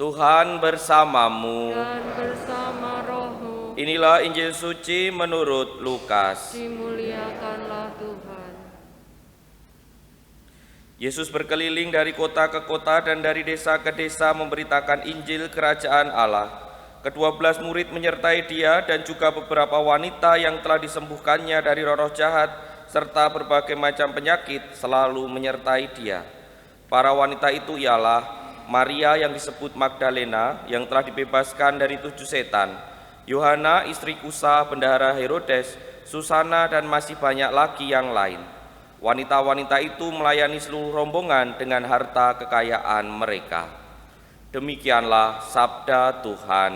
Tuhan bersamamu. Dan bersama rohmu. Inilah Injil suci menurut Lukas. Dimuliakanlah Tuhan. Yesus berkeliling dari kota ke kota dan dari desa ke desa memberitakan Injil Kerajaan Allah. Ke-12 murid menyertai dia dan juga beberapa wanita yang telah disembuhkannya dari roh jahat serta berbagai macam penyakit selalu menyertai dia. Para wanita itu ialah Maria yang disebut Magdalena yang telah dibebaskan dari 7 setan, Yohana istri Kusa bendahara Herodes, Susana dan masih banyak lagi yang lain. Wanita-wanita itu melayani seluruh rombongan dengan harta kekayaan mereka. Demikianlah sabda Tuhan.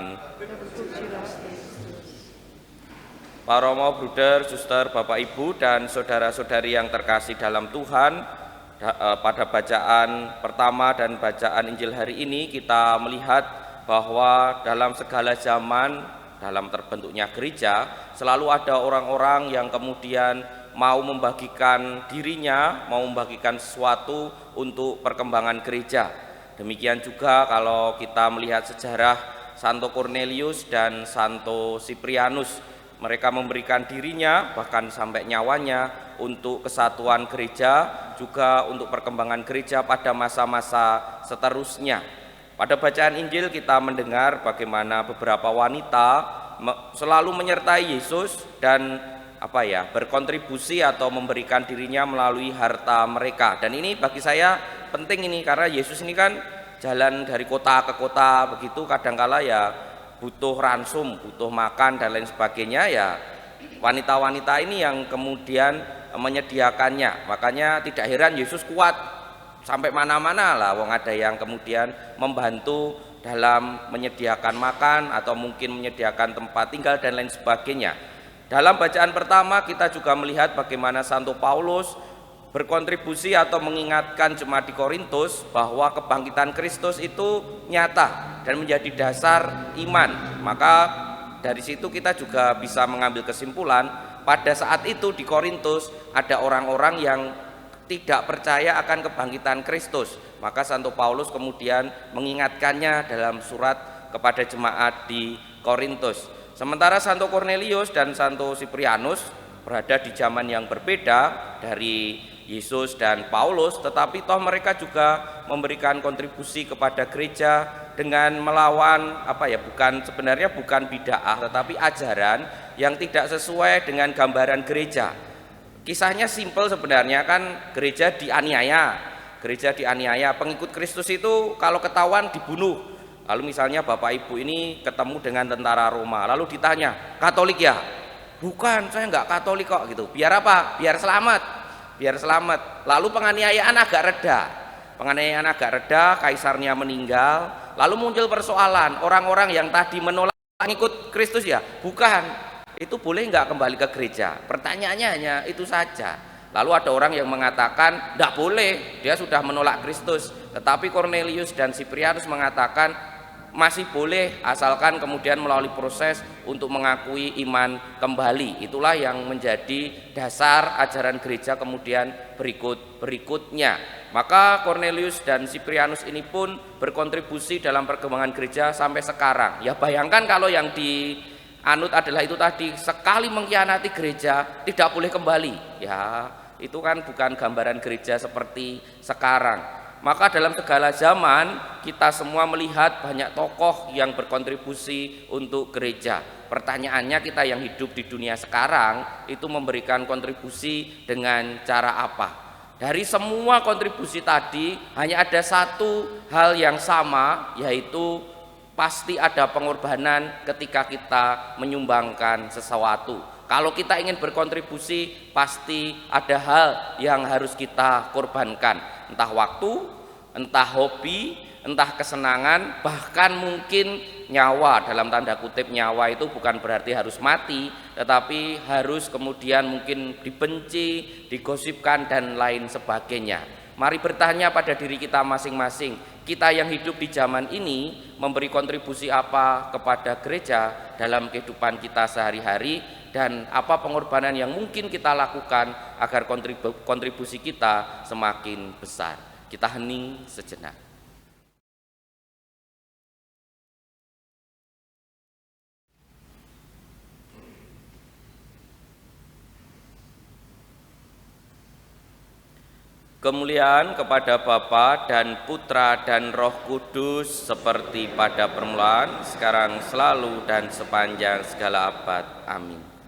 Para romo, bruder, suster, bapak, ibu, dan saudara-saudari yang terkasih dalam Tuhan, pada bacaan pertama dan bacaan Injil hari ini kita melihat bahwa dalam segala zaman, dalam terbentuknya gereja, selalu ada orang-orang yang kemudian mau membagikan dirinya, mau membagikan sesuatu untuk perkembangan gereja. Demikian juga kalau kita melihat sejarah Santo Cornelius dan Santo Cyprianus, mereka memberikan dirinya bahkan sampai nyawanya untuk kesatuan gereja, juga untuk perkembangan gereja pada masa-masa seterusnya. Pada bacaan Injil kita mendengar bagaimana beberapa wanita selalu menyertai Yesus dan berkontribusi atau memberikan dirinya melalui harta mereka. Dan ini bagi saya penting ini, karena Yesus ini kan jalan dari kota ke kota begitu, kadangkala ya butuh ransum, butuh makan dan lain sebagainya, ya wanita-wanita ini yang kemudian menyediakannya. Makanya tidak heran Yesus kuat sampai mana-mana lah, wong ada yang kemudian membantu dalam menyediakan makan atau mungkin menyediakan tempat tinggal dan lain sebagainya. Dalam bacaan pertama kita juga melihat bagaimana Santo Paulus berkontribusi atau mengingatkan jemaat di Korintus bahwa kebangkitan Kristus itu nyata dan menjadi dasar iman. Maka dari situ kita juga bisa mengambil kesimpulan, pada saat itu di Korintus ada orang-orang yang tidak percaya akan kebangkitan Kristus. Maka Santo Paulus kemudian mengingatkannya dalam surat kepada jemaat di Korintus. Sementara Santo Cornelius dan Santo Cyprianus berada di zaman yang berbeda dari Yesus dan Paulus, tetapi toh mereka juga memberikan kontribusi kepada gereja dengan melawan sebenarnya bukan bid'ah, tetapi ajaran yang tidak sesuai dengan gambaran gereja. Kisahnya simpel sebenarnya, kan gereja dianiaya, pengikut Kristus itu kalau ketahuan dibunuh. Lalu misalnya Bapak Ibu ini ketemu dengan tentara Roma, lalu ditanya, Katolik ya? Bukan, saya nggak Katolik kok gitu. Biar apa? Biar selamat. Lalu penganiayaan agak reda, kaisarnya meninggal. Lalu muncul persoalan, orang-orang yang tadi menolak ikut Kristus ya? Bukan, itu boleh nggak kembali ke gereja? Pertanyaannya hanya itu saja. Lalu ada orang yang mengatakan nggak boleh, dia sudah menolak Kristus. Tetapi Cornelius dan Cyprianus mengatakan masih boleh, asalkan kemudian melalui proses untuk mengakui iman kembali. Itulah yang menjadi dasar ajaran gereja kemudian berikutnya. Maka Cornelius dan Cyprianus ini pun berkontribusi dalam perkembangan gereja sampai sekarang. Ya bayangkan kalau yang dianut adalah itu tadi, sekali mengkhianati gereja tidak boleh kembali. Ya itu kan bukan gambaran gereja seperti sekarang. Maka dalam segala zaman kita semua melihat banyak tokoh yang berkontribusi untuk gereja. Pertanyaannya, kita yang hidup di dunia sekarang itu memberikan kontribusi dengan cara apa? Dari semua kontribusi tadi hanya ada satu hal yang sama, yaitu pasti ada pengorbanan ketika kita menyumbangkan sesuatu. Kalau kita ingin berkontribusi, pasti ada hal yang harus kita korbankan, entah waktu, entah hobi, entah kesenangan, bahkan mungkin nyawa. Dalam tanda kutip nyawa itu bukan berarti harus mati, tetapi harus kemudian mungkin dibenci, digosipkan dan lain sebagainya. Mari bertanya pada diri kita masing-masing, kita yang hidup di zaman ini memberi kontribusi apa kepada gereja dalam kehidupan kita sehari-hari, dan apa pengorbanan yang mungkin kita lakukan agar kontribusi kita semakin besar. Kita hening sejenak. Kemuliaan kepada Bapa dan Putra dan Roh Kudus seperti pada permulaan, sekarang, selalu, dan sepanjang segala abad. Amin.